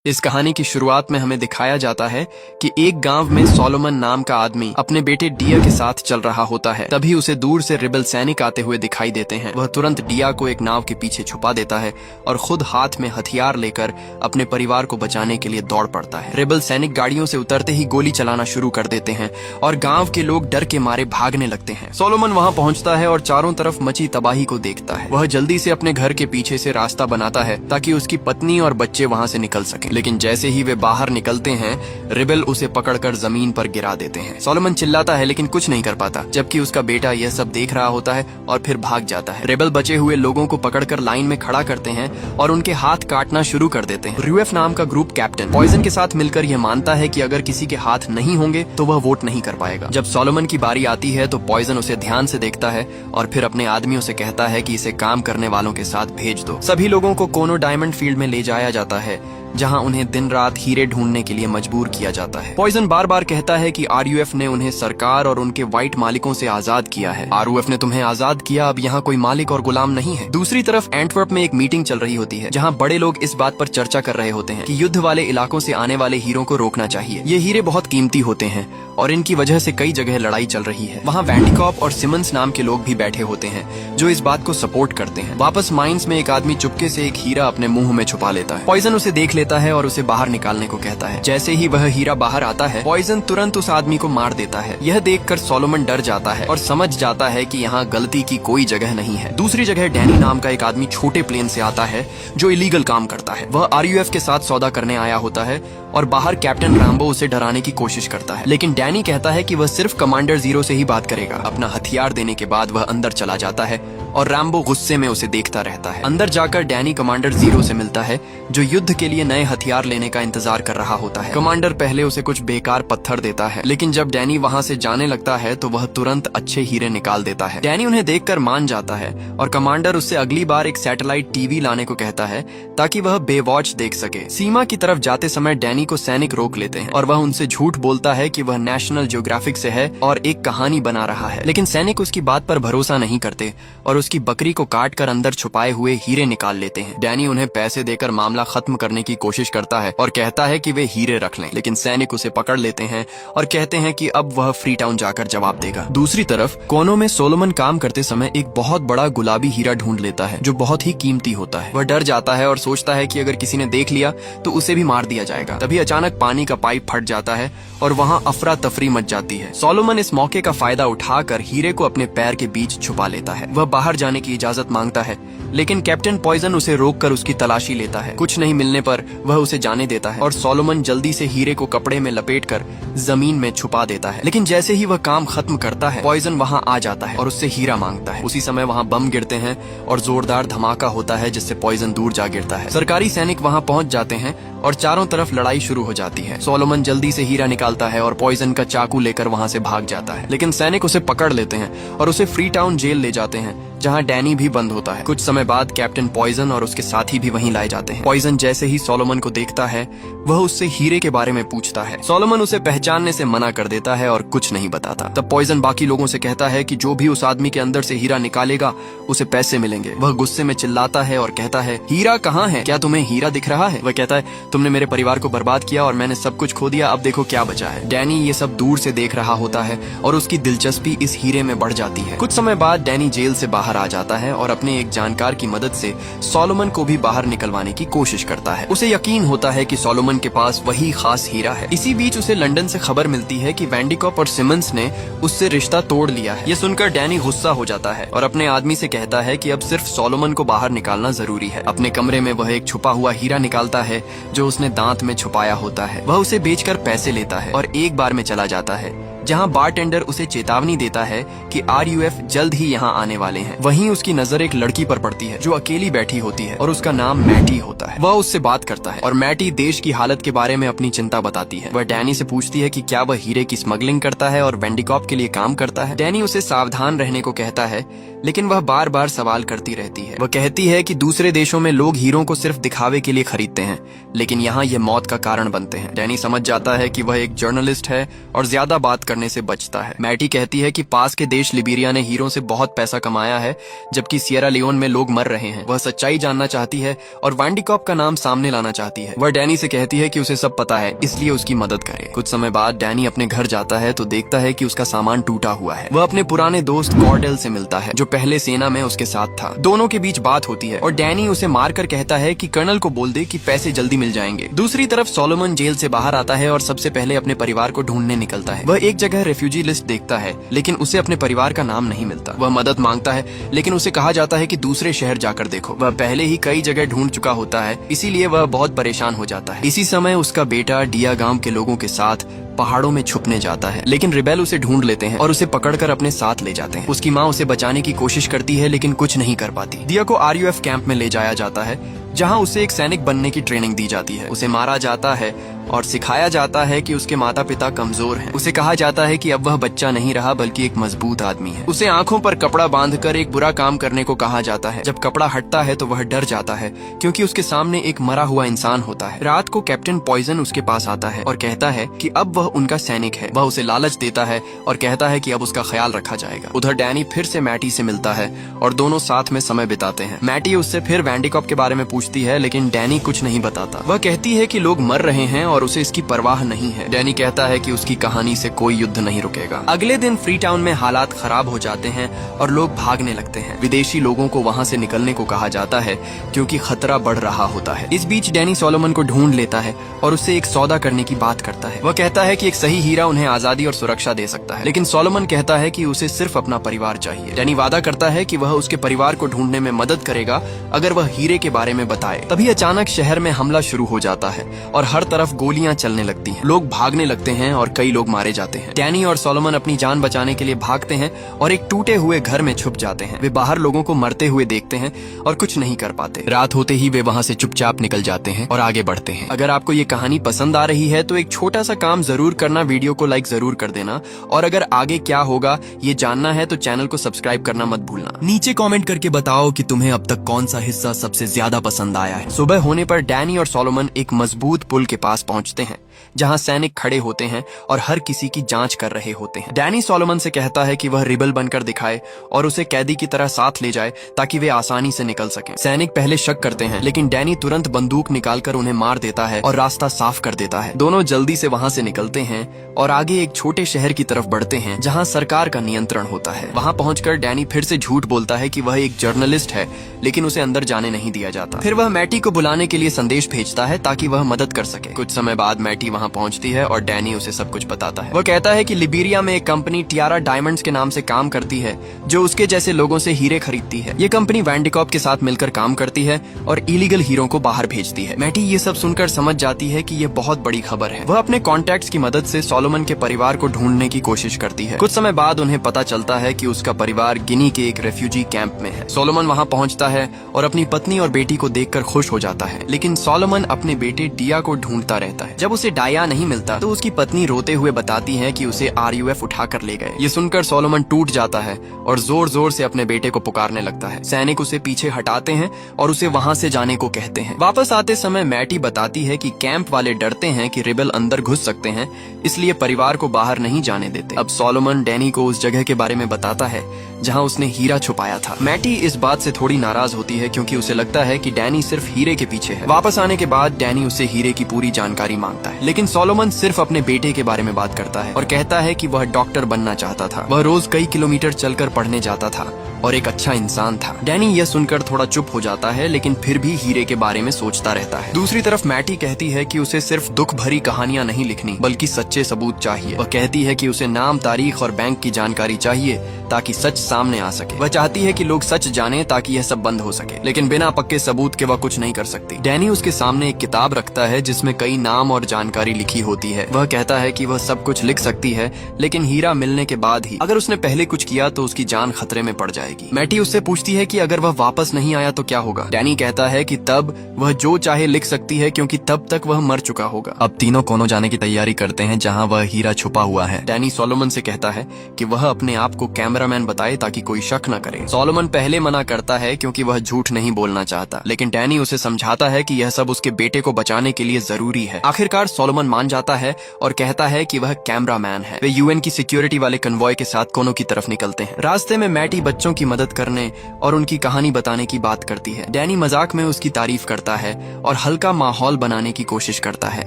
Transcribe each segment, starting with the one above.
इस कहानी की शुरुआत में हमें दिखाया जाता है कि एक गांव में सोलोमन नाम का आदमी अपने बेटे डिया के साथ चल रहा होता है। तभी उसे दूर से रिबल सैनिक आते हुए दिखाई देते हैं। वह तुरंत डिया को एक नाव के पीछे छुपा देता है और खुद हाथ में हथियार लेकर अपने परिवार को बचाने के लिए दौड़ पड़ता है। रिबल सैनिक गाड़ियों से उतरते ही गोली चलाना शुरू कर देते हैं और गाँव के लोग डर के मारे भागने लगते हैं। सोलोमन वहाँ पहुँचता है और चारों तरफ मची तबाही को देखता है। वह जल्दी से अपने घर के पीछे से रास्ता बनाता है ताकि उसकी पत्नी और बच्चे वहाँ से निकल सकें। लेकिन जैसे ही वे बाहर निकलते हैं, रिबल उसे पकड़कर जमीन पर गिरा देते हैं। सोलोमन चिल्लाता है लेकिन कुछ नहीं कर पाता, जबकि उसका बेटा यह सब देख रहा होता है और फिर भाग जाता है। रिबल बचे हुए लोगों को पकड़कर लाइन में खड़ा करते हैं और उनके हाथ काटना शुरू कर देते हैं। र्यूएफ नाम का ग्रुप कैप्टन पॉइजन के साथ मिलकर यह मानता है कि अगर किसी के हाथ नहीं होंगे तो वह वोट नहीं कर पाएगा। जब सोलोमन की बारी आती है तो पॉइजन उसे ध्यान से देखता है और फिर अपने आदमियों से कहता है कि इसे काम करने वालों के साथ भेज दो। सभी लोगों को कोनो डायमंड फील्ड में ले जाया जाता है, जहां उन्हें दिन रात हीरे ढूंढने के लिए मजबूर किया जाता है। पॉइजन बार बार कहता है कि आरयूएफ ने उन्हें सरकार और उनके व्हाइट मालिकों से आजाद किया है। आरयूएफ ने तुम्हें आजाद किया, अब यहाँ कोई मालिक और गुलाम नहीं है। दूसरी तरफ एंटवर्प में एक मीटिंग चल रही होती है, जहाँ बड़े लोग इस बात पर चर्चा कर रहे होते हैं कि युद्ध वाले इलाकों से आने वाले हीरों को रोकना चाहिए। ये हीरे बहुत कीमती होते हैं और इनकी वजह से कई जगह लड़ाई चल रही है। वहाँ वैंडिकॉप और सिमंस नाम के लोग भी बैठे होते हैं जो इस बात को सपोर्ट करते हैं। वापस माइंस में एक आदमी चुपके से एक हीरा अपने मुंह में छुपा लेता है। पॉइजन उसे देख लेता है और उसे बाहर निकालने को कहता है। जैसे ही वह हीरा बाहर आता है, पॉइजन तुरंत उस आदमी को मार देता है। यह देखकर सोलोमन डर जाता है और समझ जाता है कि यहाँ गलती की कोई जगह नहीं है। दूसरी जगह डैनी नाम का एक आदमी छोटे प्लेन से आता है जो इलीगल काम करता है। वह आरयूएफ के साथ सौदा करने आया होता है और बाहर कैप्टन रैम्बो उसे डराने की कोशिश करता है, लेकिन डैनी कहता है कि वह सिर्फ कमांडर जीरो से ही बात करेगा। अपना हथियार देने के बाद वह अंदर चला जाता है और रैम्बो गुस्से में उसे देखता रहता है। अंदर जाकर डैनी कमांडर जीरो से मिलता है जो युद्ध के लिए नए हथियार लेने का इंतजार कर रहा होता है। कमांडर पहले उसे कुछ बेकार पत्थर देता है, लेकिन जब डैनी वहाँ से जाने लगता है तो वह तुरंत अच्छे हीरे निकाल देता है। डैनी उन्हें देखकर मान जाता है और कमांडर उससे अगली बार एक सैटेलाइट टीवी लाने को कहता है ताकि वह बेवॉच देख सके। सीमा की तरफ जाते समय डैनी को सैनिक रोक लेते हैं और वह उनसे झूठ बोलता है कि वह नेशनल ज्योग्राफिक से है और एक कहानी बना रहा है, लेकिन सैनिक उसकी बात पर भरोसा नहीं करते और उसकी बकरी को काट कर अंदर छुपाए हुए हीरे निकाल लेते हैं। डैनी उन्हें पैसे देकर मामला खत्म करने की कोशिश करता है और कहता है कि वे हीरे रख लें, लेकिन सैनिक उसे पकड़ लेते हैं और कहते हैं कि अब वह फ्री टाउन जाकर जवाब देगा। दूसरी तरफ कोनों में सोलोमन काम करते समय एक बहुत बड़ा गुलाबी हीरा ढूंढ लेता है जो बहुत ही कीमती होता है। वह डर जाता है और सोचता है कि अगर किसी ने देख लिया तो उसे भी मार दिया जाएगा। तभी अचानक पानी का पाइप फट जाता है और वहाँ अफरा तफरी मच जाती है। सोलोमन इस मौके का फायदा उठाकर हीरे को अपने पैर के बीच छुपा लेता है। वह बाहर जाने की इजाजत मांगता है, लेकिन कैप्टन पॉइजन उसे रोककर उसकी तलाशी लेता है। कुछ नहीं मिलने पर वह उसे जाने देता है और सोलोमन जल्दी से हीरे को कपड़े में लपेटकर जमीन में छुपा देता है। लेकिन जैसे ही वह काम खत्म करता है, पॉइजन वहाँ आ जाता है और उससे हीरा मांगता है। उसी समय वहाँ बम गिरते हैं और जोरदार धमाका होता है जिससे पॉइजन दूर जा गिरता है। सरकारी सैनिक वहाँ पहुँच जाते हैं और चारों तरफ लड़ाई शुरू हो जाती है। सोलोमन जल्दी से हीरा निकालता है और पॉइजन का चाकू लेकर वहाँ से भाग जाता है, लेकिन सैनिक उसे पकड़ लेते हैं और उसे फ्री टाउन जेल ले जाते हैं जहाँ डैनी भी बंद होता है। कुछ समय बाद कैप्टन पॉइजन और उसके साथी भी वहीं लाए जाते हैं। पॉइजन जैसे ही सोलोमन को देखता है, वह उससे हीरे के बारे में पूछता है। सोलोमन उसे पहचानने से मना कर देता है और कुछ नहीं बताता। तब पॉइजन बाकी लोगों से कहता है कि जो भी उस आदमी के अंदर से हीरा निकालेगा उसे पैसे मिलेंगे। वह गुस्से में चिल्लाता है और कहता है, हीरा कहाँ है? क्या तुम्हें हीरा दिख रहा है? वह कहता है, तुमने मेरे परिवार को बर्बाद किया और मैंने सब कुछ खो दिया, अब देखो क्या बचा है। डैनी ये सब दूर से देख रहा होता है और उसकी दिलचस्पी इस हीरे में बढ़ जाती है। कुछ समय बाद डैनी जेल से बाहर आ जाता है और अपने एक जानकार की मदद से सोलोमन को भी बाहर निकलवाने की कोशिश करता है। उसे यकीन होता है कि सोलोमन के पास वही खास हीरा है। इसी बीच उसे लंदन से खबर मिलती है कि वैंडिकॉप और सिमंस ने उससे रिश्ता तोड़ लिया है। ये सुनकर डैनी गुस्सा हो जाता है और अपने आदमी से कहता है कि अब सिर्फ सोलोमन को बाहर निकालना जरूरी है। अपने कमरे में वह एक छुपा हुआ हीरा निकालता है जो उसने दांत में छुपाया होता है। वह उसे बेचकर पैसे लेता है और एक बार में चला जाता है, जहां बारटेंडर उसे चेतावनी देता है कि आरयूएफ जल्द ही यहां आने वाले हैं। वहीं उसकी नजर एक लड़की पर पड़ती है जो अकेली बैठी होती है और उसका नाम मैटी होता है। वह उससे बात करता है और मैटी देश की हालत के बारे में अपनी चिंता बताती है। वह डैनी से पूछती है कि क्या वह हीरे की स्मगलिंग करता है और वैंडिकॉप के लिए काम करता है। डैनी उसे सावधान रहने को कहता है, लेकिन वह बार बार सवाल करती रहती है। वह कहती है कि दूसरे देशों में लोग हीरों को सिर्फ दिखावे के लिए खरीदते हैं, लेकिन यहाँ ये मौत का कारण बनते हैं। डैनी समझ जाता है कि वह एक जर्नलिस्ट है और ज्यादा बात करने से बचता है। मैटी कहती है कि पास के देश लिबेरिया ने हीरो से बहुत पैसा कमाया है जबकि सियरा लियोन में लोग मर रहे हैं। वह सच्चाई जानना चाहती है और वांडिकॉप का नाम सामने लाना चाहती है। वह डैनी से कहती है कि उसे सब पता है, इसलिए उसकी मदद करे। कुछ समय बाद डैनी अपने घर जाता है तो देखता है कि उसका सामान टूटा हुआ है। वह अपने पुराने दोस्त कॉर्डेल से मिलता है जो पहले सेना में उसके साथ था। दोनों के बीच बात होती है और डैनी उसे मारकर कहता है कि कर्नल को बोल दे कि पैसे जल्दी मिल जाएंगे। दूसरी तरफ सोलोमन जेल से बाहर आता है और सबसे पहले अपने परिवार को ढूंढने निकलता है। वह एक जगह रेफ्यूजी लिस्ट देखता है लेकिन उसे अपने परिवार का नाम नहीं मिलता। वह मदद मांगता है लेकिन उसे कहा जाता है कि दूसरे शहर जाकर देखो। वह पहले ही कई जगह ढूंढ चुका होता है, इसीलिए वह बहुत परेशान हो जाता है। इसी समय उसका बेटा डिया गांव के लोगों के साथ पहाड़ों में छुपने जाता है लेकिन रिबेल उसे ढूंढ लेते हैं और उसे पकड़कर अपने साथ ले जाते हैं। उसकी माँ उसे बचाने की कोशिश करती है लेकिन कुछ नहीं कर पाती। दिया को RUF कैंप में ले जाया जाता है जहाँ उसे एक सैनिक बनने की ट्रेनिंग दी जाती है। उसे मारा जाता है और सिखाया जाता है कि उसके माता पिता कमजोर हैं। उसे कहा जाता है कि अब वह बच्चा नहीं रहा बल्कि एक मजबूत आदमी है। उसे आंखों पर कपड़ा बांधकर एक बुरा काम करने को कहा जाता है। जब कपड़ा हटता है तो वह डर जाता है क्योंकि उसके सामने एक मरा हुआ इंसान होता है। रात को कैप्टन पॉइजन उसके पास आता है और कहता है कि अब वह उनका सैनिक है। वह उसे लालच देता है और कहता है कि अब उसका ख्याल रखा जाएगा। उधर डैनी फिर से मैटी से मिलता है और दोनों साथ में समय बिताते हैं। मैटी उससे फिर वांडिकॉप के बारे में पूछती है लेकिन डैनी कुछ नहीं बताता। वह कहती है कि लोग मर रहे हैं और उसे इसकी परवाह नहीं है। डैनी कहता है कि उसकी कहानी से कोई युद्ध नहीं रुकेगा। अगले दिन फ्री टाउन में हालात खराब हो जाते हैं और लोग भागने लगते हैं। विदेशी लोगों को वहां से निकलने को कहा जाता है क्योंकि खतरा बढ़ रहा होता है। इस बीच डैनी सोलोमन को ढूंढ लेता है और उससे एक सौदा करने की बात करता है। वह कहता है कि एक सही हीरा उन्हें आजादी और सुरक्षा दे सकता है लेकिन सोलोमन कहता है कि उसे सिर्फ अपना परिवार चाहिए। डैनी वादा करता है कि वह उसके परिवार को ढूंढने में मदद करेगा अगर वह हीरे के बारे में बताए। तभी अचानक शहर में हमला शुरू हो जाता है और हर तरफ गोलियां चलने लगती हैं। लोग भागने लगते हैं और कई लोग मारे जाते हैं। डैनी और सोलोमन अपनी जान बचाने के लिए भागते हैं और एक टूटे हुए घर में छुप जाते हैं। वे बाहर लोगों को मरते हुए देखते हैं और कुछ नहीं कर पाते। रात होते ही वे वहां से चुपचाप निकल जाते हैं और आगे बढ़ते हैं। अगर आपको ये कहानी पसंद आ रही है तो एक छोटा सा काम जरूर करना, वीडियो को लाइक जरूर कर देना और अगर आगे क्या होगा ये जानना है तो चैनल को सब्सक्राइब करना मत भूलना। नीचे कमेंट करके बताओ कि तुम्हें अब तक कौन सा हिस्सा सबसे ज्यादा पसंद आया है। सुबह होने पर डैनी और सोलोमन एक मजबूत पुल के पास पहुंचते हैं जहां सैनिक खड़े होते हैं और हर किसी की जांच कर रहे होते हैं। डैनी सोलोमन से कहता है कि वह रिबल बनकर दिखाए और उसे कैदी की तरह साथ ले जाए ताकि वे आसानी से निकल सकें। सैनिक पहले शक करते हैं लेकिन डैनी तुरंत बंदूक निकालकर उन्हें मार देता है और रास्ता साफ कर देता है। दोनों जल्दी से वहां से निकलते हैं और आगे एक छोटे शहर की तरफ बढ़ते हैं जहां सरकार का नियंत्रण होता है। वहां पहुंचकर डैनी फिर से झूठ बोलता है कि वह एक जर्नलिस्ट है लेकिन उसे अंदर जाने नहीं दिया जाता। फिर वह मैटी को बुलाने के लिए संदेश भेजता है ताकि वह मदद कर सके। कुछ समय बाद मैटी वहां पहुंचती है और डैनी उसे सब कुछ बताता है। वह कहता है कि लिबेरिया में एक कंपनी टियारा डायमंड्स के नाम से काम करती है जो उसके जैसे लोगों से हीरे खरीदती है। ये कंपनी वांडिकॉप के साथ मिलकर काम करती है और इलीगल हीरो को बाहर भेजती है। मैटी ये सब सुनकर समझ जाती है कि ये बहुत बड़ी खबर है। वह अपने कॉन्टैक्ट्स की मदद से सोलोमन के परिवार को ढूंढने की कोशिश करती है। कुछ समय बाद उन्हें पता चलता है कि उसका परिवार गिनी के एक रेफ्यूजी कैंप में है। सोलोमन वहां पहुंचता है और अपनी पत्नी और बेटी को देखकर खुश हो जाता है लेकिन सोलोमन अपने बेटे डिया को ढूंढता रहता है। जब उसे डाया नहीं मिलता तो उसकी पत्नी रोते हुए बताती है कि उसे RUF उठा कर ले गए। ये सुनकर सोलोमन टूट जाता है और जोर जोर से अपने बेटे को पुकारने लगता है। सैनिक उसे पीछे हटाते हैं और उसे वहां से जाने को कहते हैं। वापस आते समय मैटी बताती है कि कैंप वाले डरते हैं कि रिबेल अंदर घुस सकते हैं इसलिए परिवार को बाहर नहीं जाने देते। अब सोलोमन डैनी को उस जगह के बारे में बताता है जहां उसने हीरा छुपाया था। मैटी इस बात से थोड़ी नाराज होती है क्योंकि उसे लगता है कि डैनी सिर्फ हीरे के पीछे है। वापस आने के बाद डैनी उससे हीरे की पूरी जानकारी मांगता है लेकिन सोलोमन सिर्फ अपने बेटे के बारे में बात करता है और कहता है कि वह डॉक्टर बनना चाहता था। वह रोज कई किलोमीटर चलकर पढ़ने जाता था और एक अच्छा इंसान था। डैनी यह सुनकर थोड़ा चुप हो जाता है लेकिन फिर भी हीरे के बारे में सोचता रहता है। दूसरी तरफ मैटी कहती है कि उसे सिर्फ दुख भरी कहानियां नहीं लिखनी बल्कि सच्चे सबूत चाहिए। वह कहती है कि उसे नाम, तारीख और बैंक की जानकारी चाहिए ताकि सच सामने आ सके। वह चाहती है कि लोग सच जाने ताकि यह सब बंद हो सके लेकिन बिना पक्के सबूत के वह कुछ नहीं कर सकती। डैनी उसके सामने एक किताब रखता है जिसमें कई नाम और जानकारी लिखी होती है। वह कहता है कि वह सब कुछ लिख सकती है लेकिन हीरा मिलने के बाद ही। अगर उसने पहले कुछ किया तो उसकी जान खतरे में पड़ जाएगी। मैटी उससे पूछती है कि अगर वह वापस नहीं आया तो क्या होगा। डैनी कहता है कि तब वह जो चाहे लिख सकती है क्योंकि तब तक वह मर चुका होगा। अब तीनों कोनो जाने की तैयारी करते हैं जहां वह हीरा छुपा हुआ है। डैनी सोलोमन से कहता है कि वह अपने आप को कैमरामैन बताए ताकि कोई शक न करे। सोलोमन पहले मना करता है क्योंकि वह झूठ नहीं बोलना चाहता लेकिन डैनी उसे समझाता है कि यह सब उसके बेटे को बचाने के लिए जरूरी है। है। आखिरकार सोलोमन मान जाता है और कहता है कि वह कैमरामैन है। वे यूएन की सिक्योरिटी वाले कन्वॉय के साथ कोनो की तरफ निकलते हैं। रास्ते में मैटी बच्चों की मदद करने और उनकी कहानी बताने की बात करती है। डैनी मजाक में उसकी तारीफ करता है और हल्का माहौल बनाने की कोशिश करता है,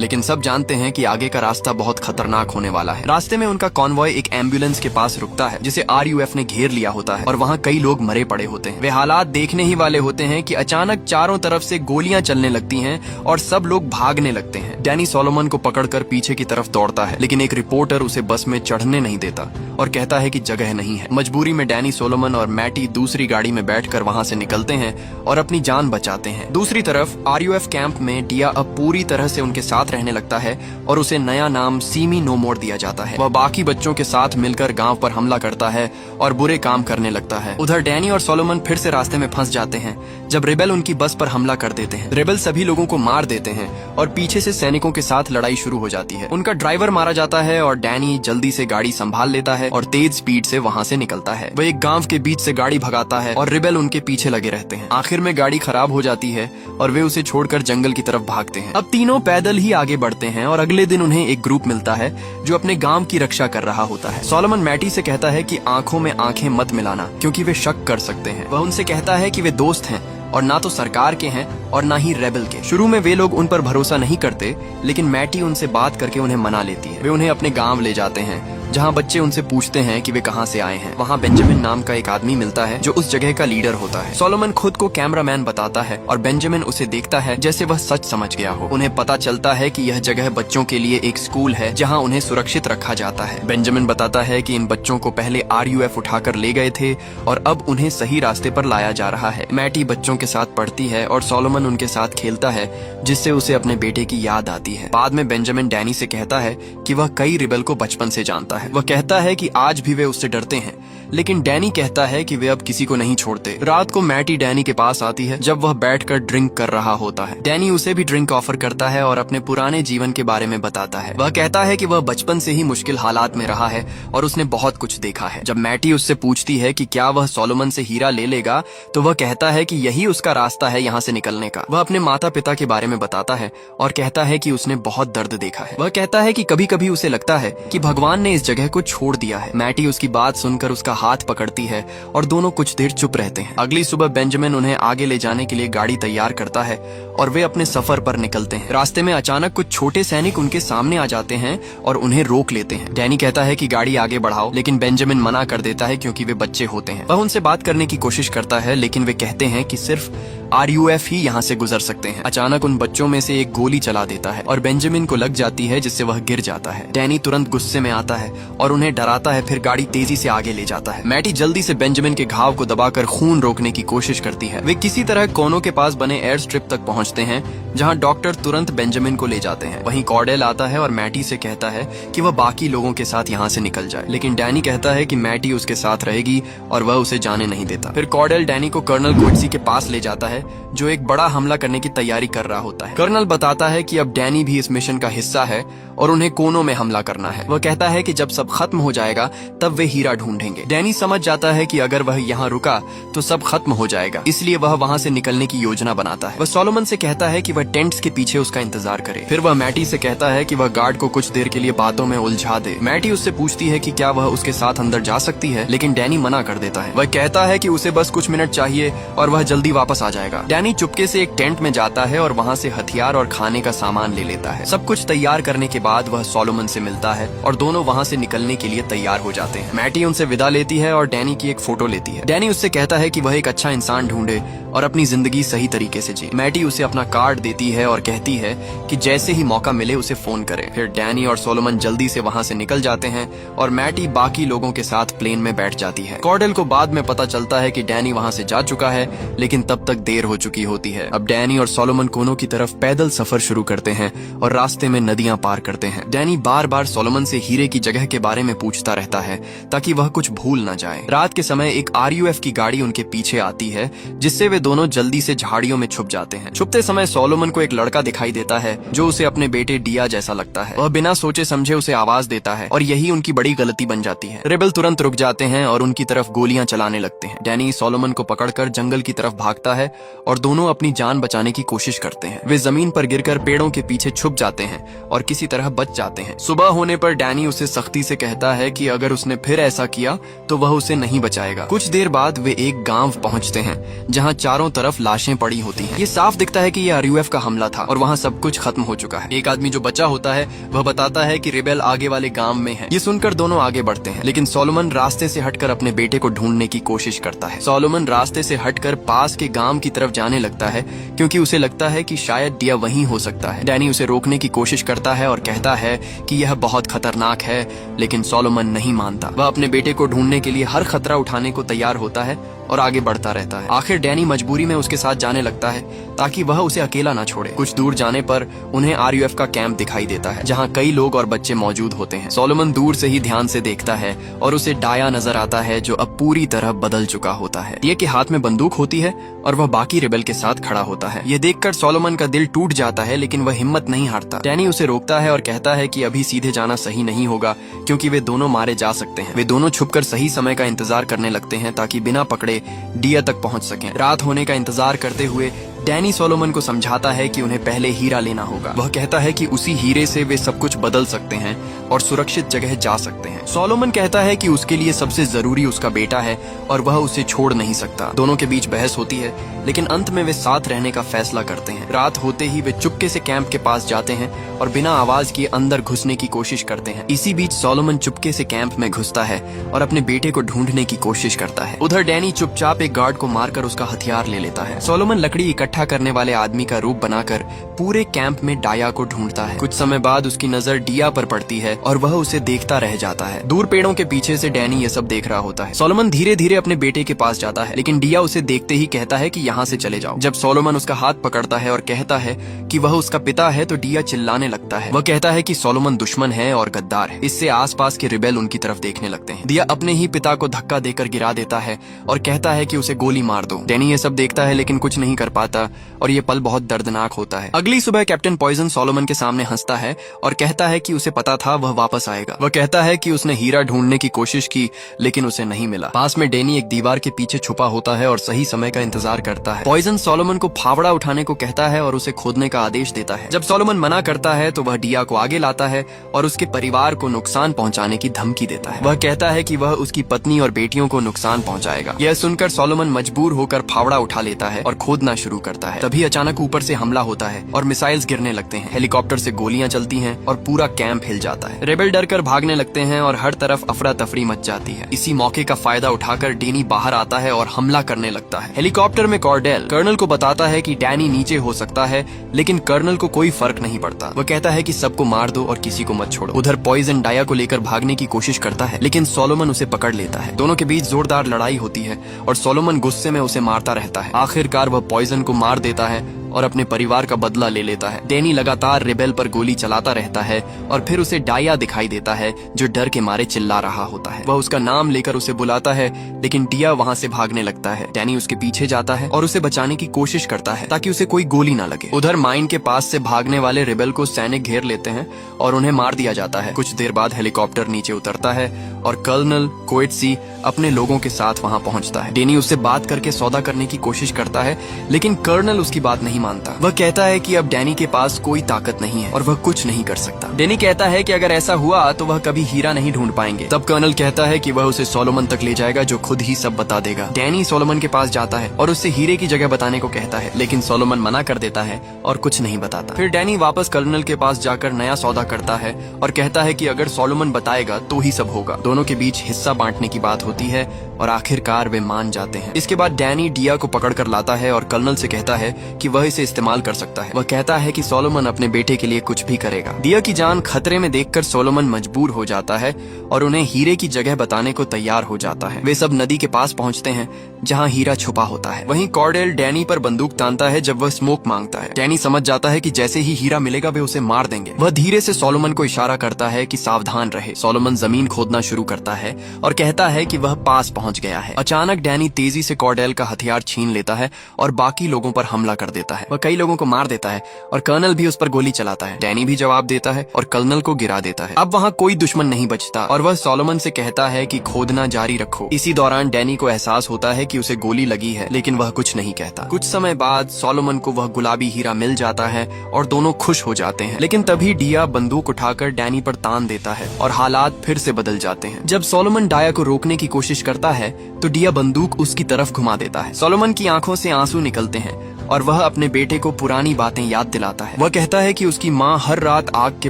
लेकिन सब जानते हैं कि आगे का रास्ता बहुत खतरनाक होने वाला है। रास्ते में उनका कॉन्वॉय एक एम्बुलेंस के पास रुकता है जिसे RUF ने घेर लिया होता है और वहाँ कई लोग मरे पड़े होते हैं। वे हालात देखने ही वाले होते हैं कि अचानक चारों तरफ से गोलियां चलने लगती हैं और सब लोग भागने लगते हैं। डैनी सोलोमन को पकड़कर पीछे की तरफ दौड़ता है, लेकिन एक रिपोर्टर उसे बस में चढ़ने नहीं देता और कहता है कि जगह नहीं है। मजबूरी में डैनी, सोलोमन और मैटी दूसरी गाड़ी में बैठकर वहां से निकलते हैं और अपनी जान बचाते हैं। दूसरी तरफ RUF कैंप में डिया अब पूरी तरह से उनके साथ रहने लगता है और उसे नया नाम सीमी नो मोर दिया जाता है। वह बाकी बच्चों के साथ मिलकर गांव पर हमला करता है और बुरे काम करने लगता है। उधर डैनी और सोलोमन फिर से रास्ते में फंस जाते हैं जब रिबेल उनकी बस पर हमला कर देते हैं। रिबेल सभी लोगों को मार देते हैं और पीछे से सैनिकों के साथ लड़ाई शुरू हो जाती है। उनका ड्राइवर मारा जाता है और डैनी जल्दी से गाड़ी संभाल लेता है और तेज स्पीड से वहां से निकलता है। वह एक गांव के बीच से गाड़ी भगाता है और रिबेल उनके पीछे लगे रहते हैं। आखिर में गाड़ी खराब हो जाती है और वे उसे छोड़कर जंगल की तरफ भागते हैं। अब तीनों पैदल ही आगे बढ़ते हैं और अगले दिन उन्हें एक ग्रुप मिलता है जो अपने गांव की रक्षा कर रहा होता है। सोलोमन मैटी से कहता है कि आंखों में आंखें मत मिलाना क्योंकि वे शक कर सकते हैं। वह उनसे कहता है कि वे दोस्त हैं और ना तो सरकार के हैं और ना ही रेबल के। शुरू में वे लोग उन पर भरोसा नहीं करते, लेकिन मैटी उनसे बात करके उन्हें मना लेती है। वे उन्हें अपने गांव ले जाते हैं जहां बच्चे उनसे पूछते हैं कि वे कहां से आए हैं। वहां बेंजामिन नाम का एक आदमी मिलता है जो उस जगह का लीडर होता है। सोलोमन खुद को कैमरामैन बताता है और बेंजामिन उसे देखता है जैसे वह सच समझ गया हो। उन्हें पता चलता है कि यह जगह बच्चों के लिए एक स्कूल है जहां उन्हें सुरक्षित रखा जाता है। बेंजामिन बताता है कि इन बच्चों को पहले RUF उठाकर ले गए थे और अब उन्हें सही रास्ते पर लाया जा रहा है। मैटी बच्चों के साथ पढ़ती है और सोलोमन उनके साथ खेलता है जिससे उसे अपने बेटे की याद आती है। बाद में बेंजामिन डैनी से कहता है कि वह कई रिबेल को बचपन से जानता है। वह कहता है कि आज भी वे उससे डरते हैं, लेकिन डैनी कहता है कि वे अब किसी को नहीं छोड़ते। रात को मैटी डैनी के पास आती है जब वह बैठकर ड्रिंक कर रहा होता है। डैनी उसे भी ड्रिंक ऑफर करता है और अपने पुराने जीवन के बारे में बताता है। वह कहता है कि वह बचपन से ही मुश्किल हालात में रहा है और उसने बहुत कुछ देखा है। जब मैटी उससे पूछती है कि क्या वह सोलोमन से हीरा ले लेगा, तो वह कहता है कि यही उसका रास्ता है यहाँ से निकलने का। वह अपने माता पिता के बारे में बताता है और कहता है कि उसने बहुत दर्द देखा है। वह कहता है कि कभी कभी उसे लगता है कि भगवान ने इस जगह को छोड़ दिया है। मैटी उसकी बात सुनकर उसका हाथ पकड़ती है और दोनों कुछ देर चुप रहते हैं। अगली सुबह बेंजामिन उन्हें आगे ले जाने के लिए गाड़ी तैयार करता है और वे अपने सफर पर निकलते हैं। रास्ते में अचानक कुछ छोटे सैनिक उनके सामने आ जाते हैं और उन्हें रोक लेते हैं। डैनी कहता है कि गाड़ी आगे बढ़ाओ, लेकिन बेंजामिन मना कर देता है क्योंकि वे बच्चे होते हैं। वह उनसे बात करने की कोशिश करता है, लेकिन वे कहते हैं कि सिर्फ RUF ही यहाँ से गुजर सकते हैं। अचानक उन बच्चों में से एक गोली चला देता है और बेंजामिन को लग जाती है जिससे वह गिर जाता है। डैनी तुरंत गुस्से में आता है और उन्हें डराता है, फिर गाड़ी तेजी से आगे ले जाता है। मैटी जल्दी से बेंजामिन के घाव को दबाकर खून रोकने की कोशिश करती है। वे किसी तरह कोनो के पास बने एयर स्ट्रिप तक पहुंचते हैं जहां डॉक्टर तुरंत बेंजामिन को ले जाते हैं। वहीं कॉर्डेल आता है और मैटी से कहता है कि वह बाकी लोगों के साथ यहाँ से निकल जाए, लेकिन डैनी कहता है कि मैटी उसके साथ रहेगी और वह उसे जाने नहीं देता। फिर कॉर्डेल डैनी को कर्नल कोएट्सी के पास ले जाता है जो एक बड़ा हमला करने की तैयारी कर रहा होता है। कर्नल बताता है कि अब डैनी भी इस मिशन का हिस्सा है और उन्हें कोनों में हमला करना है। वह कहता है कि जब सब खत्म हो जाएगा तब वे हीरा ढूंढेंगे। डैनी समझ जाता है कि अगर वह यहाँ रुका तो सब खत्म हो जाएगा, इसलिए वह वहाँ से निकलने की योजना बनाता है। वह सोलोमन से कहता है कि वह टेंट्स के पीछे उसका इंतजार करे। फिर वह मैटी से कहता है कि वह गार्ड को कुछ देर के लिए बातों में उलझा दे। मैटी उससे पूछती है कि क्या वह उसके साथ अंदर जा सकती है, लेकिन डैनी मना कर देता है। वह कहता है कि उसे बस कुछ मिनट चाहिए और वह जल्दी वापस आ जाएगा। डैनी चुपके से एक टेंट में जाता है और वहाँ से हथियार और खाने का सामान ले लेता है। सब कुछ तैयार करने के बाद वह सोलोमन से मिलता है और दोनों वहाँ से निकलने के लिए तैयार हो जाते हैं। मैटी उनसे विदा लेती है और डैनी की एक फोटो लेती है। डैनी उससे कहता है कि वह एक अच्छा इंसान ढूंढे और अपनी जिंदगी सही तरीके से जिए। मैटी उसे अपना कार्ड देती है और कहती है कि जैसे ही मौका मिले उसे फोन करे। फिर डैनी और सोलोमन जल्दी से वहाँ से निकल जाते हैं और मैटी बाकी लोगों के साथ प्लेन में बैठ जाती है। कॉर्डेल को बाद में पता चलता है कि डैनी वहाँ से जा चुका है, लेकिन तब तक देर हो चुकी होती है। अब डैनी और सोलोमन कोनों की तरफ पैदल सफर शुरू करते हैं और रास्ते में नदियां पार करते करते हैं। डैनी बार बार सोलोमन से हीरे की जगह के बारे में पूछता रहता है ताकि वह कुछ भूल न जाए। रात के समय एक RUF की गाड़ी उनके पीछे आती है, जिससे वे दोनों जल्दी से झाड़ियों में छुप जाते हैं। छुपते समय सोलोमन को एक लड़का दिखाई देता है जो उसे अपने बेटे डिया जैसा लगता है। वह बिना सोचे समझे उसे आवाज देता है और यही उनकी बड़ी गलती बन जाती है। रेबल तुरंत रुक जाते हैं और उनकी तरफ गोलियां चलाने लगते हैं। डैनी सोलोमन को पकड़कर जंगल की तरफ भागता है और दोनों अपनी जान बचाने की कोशिश करते हैं। वे जमीन पर गिरकर पेड़ों के पीछे छुप जाते हैं और किसी तरह बच जाते हैं। सुबह होने पर डैनी उसे सख्ती से कहता है कि अगर उसने फिर ऐसा किया तो वह उसे नहीं बचाएगा। कुछ देर बाद वे एक गांव पहुंचते हैं जहां चारों तरफ लाशें पड़ी होती हैं। ये साफ दिखता है कि यह RUF का हमला था और वहां सब कुछ खत्म हो चुका है। एक आदमी जो बचा होता है वह बताता है कि रेबेल आगे वाले गांव में है। ये सुनकर दोनों आगे बढ़ते हैं, लेकिन सोलोमन रास्ते से हटकर अपने बेटे को ढूंढने की कोशिश करता है। सोलोमन रास्ते से हटकर पास के गांव की तरफ जाने लगता है क्योंकि उसे लगता है कि शायद डिया वहीं हो सकता है। डैनी उसे रोकने की कोशिश करता है और कहता है कि यह बहुत खतरनाक है, लेकिन सोलोमन नहीं मानता। वह अपने बेटे को ढूंढने के लिए हर खतरा उठाने को तैयार होता है और आगे बढ़ता रहता है। आखिर डैनी मजबूरी में उसके साथ जाने लगता है ताकि वह उसे अकेला ना छोड़े। कुछ दूर जाने पर उन्हें RUF का कैंप दिखाई देता है जहां कई लोग और बच्चे मौजूद होते हैं। सोलोमन दूर से ही ध्यान से देखता है और उसे डाया नजर आता है जो अब पूरी तरह बदल चुका होता है। डिया के हाथ में बंदूक होती है और वह बाकी रेबेल के साथ खड़ा होता है। यह देखकर सोलोमन का दिल टूट जाता है, लेकिन वह हिम्मत नहीं हारता। डैनी उसे रोकता है और कहता है कि अभी सीधे जाना सही नहीं होगा क्योंकि वे दोनों मारे जा सकते हैं। वे दोनों छुपकर सही समय का इंतजार करने लगते हैं ताकि बिना पकड़े डिया तक पहुंच सकें। रात होने का इंतजार करते हुए डैनी सोलोमन को समझाता है कि उन्हें पहले हीरा लेना होगा। वह कहता है कि उसी हीरे से वे सब कुछ बदल सकते हैं और सुरक्षित जगह जा सकते हैं। सोलोमन कहता है कि उसके लिए सबसे जरूरी उसका बेटा है और वह उसे छोड़ नहीं सकता। दोनों के बीच बहस होती है, लेकिन अंत में वे साथ रहने का फैसला करते हैं। रात होते ही वे चुपके से कैंप के पास जाते हैं और बिना आवाज किए अंदर घुसने की कोशिश करते हैं। इसी बीच सोलोमन चुपके से कैंप में घुसता है और अपने बेटे को ढूंढने की कोशिश करता है। उधर डैनी चुपचाप एक गार्ड को मारकर उसका हथियार ले लेता है। सोलोमन लकड़ी इकट्ठा करने वाले आदमी का रूप बनाकर पूरे कैंप में डाया को ढूंढता है। कुछ समय बाद उसकी नजर डिया पर पड़ती है और वह उसे देखता रह जाता है। दूर पेड़ों के पीछे से डैनी ये सब देख रहा होता है। सोलोमन धीरे धीरे अपने बेटे के पास जाता है, लेकिन डिया उसे देखते ही कहता है कि यहाँ से चले जाओ। जब सोलोमन उसका हाथ पकड़ता है और कहता है कि वह उसका पिता है तो डिया चिल्लाने लगता है। वह कहता है कि सोलोमन दुश्मन है और गद्दार है। इससे आसपास के रिबेल उनकी तरफ देखने लगते हैं। डिया अपने ही पिता को धक्का देकर गिरा देता है और कहता है कि उसे गोली मार दो। डैनी ये सब देखता है लेकिन कुछ नहीं कर पाता और ये पल बहुत दर्दनाक होता है। अगली सुबह कैप्टन पॉइजन सोलोमन के सामने हंसता है और कहता है कि उसे पता था वह वापस आएगा। वह कहता है कि उसने हीरा ढूंढने की कोशिश की लेकिन उसे नहीं मिला। पास में डैनी एक दीवार के पीछे छुपा होता है और सही समय का इंतजार करता है। पॉइजन सोलोमन को फावड़ा उठाने को कहता है और उसे खोदने का आदेश देता है। जब सोलोमन मना करता है तो वह डिया को आगे लाता है और उसके परिवार को नुकसान पहुंचाने की धमकी देता है। वह कहता है कि वह उसकी पत्नी और बेटियों को नुकसान पहुंचाएगा। यह सुनकर सोलोमन मजबूर होकर फावड़ा उठा लेता है और खोदना शुरू करता है। तभी अचानक ऊपर से हमला होता है और मिसाइल्स गिरने लगते हैं। हेलीकॉप्टर से गोलियां चलती हैं और पूरा कैंप हिल जाता है। रेबेल डरकर भागने लगते हैं और हर तरफ अफरा तफरी मच जाती है। इसी मौके का फायदा उठाकर डैनी बाहर आता है और हमला करने लगता है। हेलीकॉप्टर में कॉर्डेल कर्नल को बताता है कि डैनी नीचे हो सकता है, लेकिन कर्नल को कोई फर्क नहीं पड़ता। वह कहता है कि सबको मार दो और किसी को मत छोड़ो। उधर पॉइजन डाया को लेकर भागने की कोशिश करता है, लेकिन सोलोमन उसे पकड़ लेता है। दोनों के बीच जोरदार लड़ाई होती है और सोलोमन गुस्से में उसे मारता रहता है। आखिरकार वह पॉइजन को मार देता है और अपने परिवार का बदला ले लेता है। डैनी लगातार रिबेल पर गोली चलाता रहता है और फिर उसे डाया दिखाई देता है जो डर के मारे चिल्ला रहा होता है। वह उसका नाम लेकर उसे बुलाता है, लेकिन डिया वहां से भागने लगता है। डैनी उसके पीछे जाता है और उसे बचाने की कोशिश करता है ताकि उसे कोई गोली ना लगे। उधर माइन के पास से भागने वाले रिबेल को सैनिक घेर लेते हैं और उन्हें मार दिया जाता है। कुछ देर बाद हेलीकॉप्टर नीचे उतरता है और कर्नल कोएट्सी अपने लोगों के साथ वहां पहुंचता है। डैनी उससे बात करके सौदा करने की कोशिश करता है, लेकिन कर्नल उसकी बात नहीं मानता। वह कहता है कि अब डैनी के पास कोई ताकत नहीं है और वह कुछ नहीं कर सकता। डैनी कहता है कि अगर ऐसा हुआ तो वह कभी हीरा नहीं ढूंढ पाएंगे। तब कर्नल कहता है कि वह उसे सोलोमन तक ले जाएगा जो खुद ही सब बता देगा। डैनी सोलोमन के पास जाता है और उससे हीरे की जगह बताने को कहता है, लेकिन सोलोमन मना कर देता है और कुछ नहीं बताता। फिर डैनी वापस कर्नल के पास जाकर नया सौदा करता है और कहता है कि अगर सोलोमन बताएगा तो ही सब होगा। दोनों के बीच हिस्सा बांटने की बात होती है और आखिरकार वे मान जाते हैं। इसके बाद डैनी डिया को पकड़ कर लाता है और कर्नल से कहता है कि वह से इस्तेमाल कर सकता है। वह कहता है कि सोलोमन अपने बेटे के लिए कुछ भी करेगा। डिया की जान खतरे में देखकर सोलोमन मजबूर हो जाता है और उन्हें हीरे की जगह बताने को तैयार हो जाता है। वे सब नदी के पास पहुंचते हैं जहां हीरा छुपा होता है। वहीं कॉर्डेल डैनी पर बंदूक तानता है जब वह स्मोक मांगता है। डैनी समझ जाता है कि जैसे ही हीरा मिलेगा वे उसे मार देंगे। वह धीरे से सोलोमन को इशारा करता है कि सावधान रहे। सोलोमन जमीन खोदना शुरू करता है और कहता है कि वह पास पहुंच गया है। अचानक डैनी तेजी से कॉर्डेल का हथियार छीन लेता है और बाकी लोगों पर हमला कर देता है। वह कई लोगों को मार देता है और कर्नल भी उस पर गोली चलाता है। डैनी भी जवाब देता है और कर्नल को गिरा देता है। अब वहाँ कोई दुश्मन नहीं बचता और वह सोलोमन से कहता है कि खोदना जारी रखो। इसी दौरान डैनी को एहसास होता है कि उसे गोली लगी है, लेकिन वह कुछ नहीं कहता। कुछ समय बाद सोलोमन को वह गुलाबी हीरा मिल जाता है और दोनों खुश हो जाते हैं। लेकिन तभी डिया बंदूक उठाकर डैनी पर तान देता है और हालात फिर से बदल जाते हैं। जब सोलोमन डाया को रोकने की कोशिश करता है तो डिया बंदूक उसकी तरफ घुमा देता है। सोलोमन की आंखों से आंसू निकलते हैं और वह अपने बेटे को पुरानी बातें याद दिलाता है। वह कहता है कि उसकी माँ हर रात आग के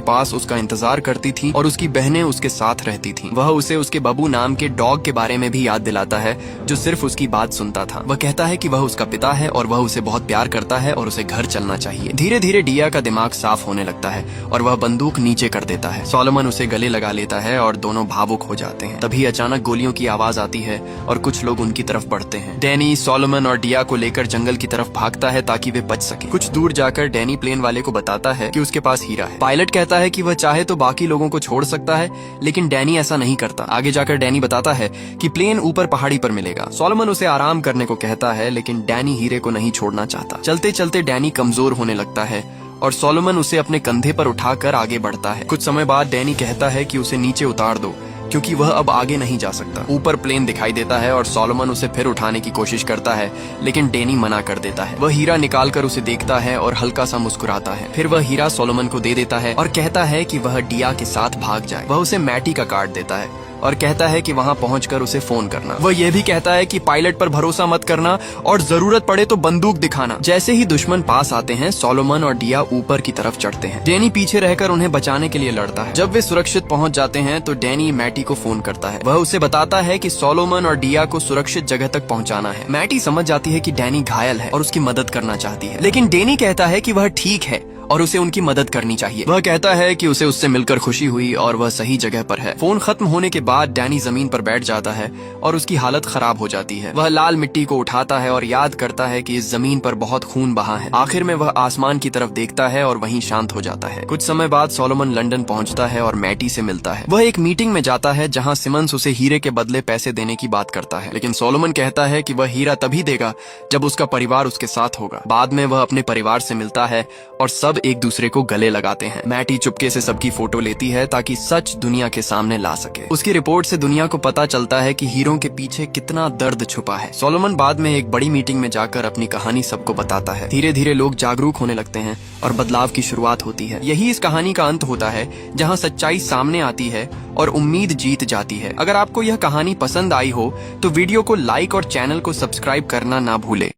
पास उसका इंतजार करती थी और उसकी बहनें उसके साथ रहती थीं। वह उसे उसके बबू नाम के डॉग के बारे में भी याद दिलाता है जो सिर्फ उसकी बात सुनता था। वह कहता है कि वह उसका पिता है और वह उसे बहुत प्यार करता है और उसे घर चलना चाहिए। धीरे धीरे डिया का दिमाग साफ होने लगता है और वह बंदूक नीचे कर देता है। सोलोमन उसे गले लगा लेता है और दोनों भावुक हो जाते हैं। तभी अचानक गोलियों की आवाज आती है और कुछ लोग उनकी तरफ बढ़ते हैं। डैनी सोलोमन और डिया को लेकर जंगल की तरफ भागता है ताकि वे बच सके। कुछ दूर जाकर डैनी प्लेन वाले को बताता है कि उसके पास हीरा है। पायलट कहता है कि वह चाहे तो बाकी लोगों को छोड़ सकता है, लेकिन डैनी ऐसा नहीं करता। आगे जाकर डैनी बताता है कि प्लेन ऊपर पहाड़ी पर मिलेगा। सोलोमन उसे आराम करने को कहता है, लेकिन डैनी हीरे को नहीं छोड़ना चाहता। चलते चलते डैनी कमजोर होने लगता है और सोलोमन उसे अपने कंधे पर उठाकर आगे बढ़ता है। कुछ समय बाद डैनी कहता है कि उसे नीचे उतार दो क्योंकि वह अब आगे नहीं जा सकता। ऊपर प्लेन दिखाई देता है और सोलोमन उसे फिर उठाने की कोशिश करता है, लेकिन डैनी मना कर देता है। वह हीरा निकालकर उसे देखता है और हल्का सा मुस्कुराता है। फिर वह हीरा सोलोमन को दे देता है और कहता है कि वह डिया के साथ भाग जाए। वह उसे मैटी का कार्ड देता है और कहता है कि वहां पहुंचकर उसे फोन करना। वह यह भी कहता है कि पायलट पर भरोसा मत करना और जरूरत पड़े तो बंदूक दिखाना। जैसे ही दुश्मन पास आते हैं सोलोमन और डिया ऊपर की तरफ चढ़ते हैं। डैनी पीछे रहकर उन्हें बचाने के लिए लड़ता है। जब वे सुरक्षित पहुंच जाते हैं तो डैनी मैटी को फोन करता है। वह उसे बताता है कि सोलोमन और डिया को सुरक्षित जगह तक पहुंचाना है। मैटी समझ जाती है कि डैनी घायल है और उसकी मदद करना चाहती है, लेकिन डैनी कहता है कि वह ठीक है और उसे उनकी मदद करनी चाहिए। वह कहता है कि उसे उससे मिलकर खुशी हुई और वह सही जगह पर है। फोन खत्म होने के बाद डैनी जमीन पर बैठ जाता है और उसकी हालत खराब हो जाती है। वह लाल मिट्टी को उठाता है और याद करता है कि इस जमीन पर बहुत खून बहा है। आखिर में वह आसमान की तरफ देखता है और वहीं शांत हो जाता है। कुछ समय बाद सोलोमन लंदन पहुंचता है और मैटी से मिलता है। वह एक मीटिंग में जाता है जहां सिमंस उसे हीरे के बदले पैसे देने की बात करता है, लेकिन सोलोमन कहता है कि वह हीरा तभी देगा जब उसका परिवार उसके साथ होगा। बाद में वह अपने परिवार से मिलता है और सब एक दूसरे को गले लगाते हैं। मैटी चुपके से सबकी फोटो लेती है ताकि सच दुनिया के सामने ला सके। उसकी रिपोर्ट से दुनिया को पता चलता है कि हीरों के पीछे कितना दर्द छुपा है। सोलोमन बाद में एक बड़ी मीटिंग में जाकर अपनी कहानी सबको बताता है। धीरे धीरे लोग जागरूक होने लगते हैं और बदलाव की शुरुआत होती है। यही इस कहानी का अंत होता है जहाँ सच्चाई सामने आती है और उम्मीद जीत जाती है। अगर आपको यह कहानी पसंद आई हो तो वीडियो को लाइक और चैनल को सब्सक्राइब करना ना भूले।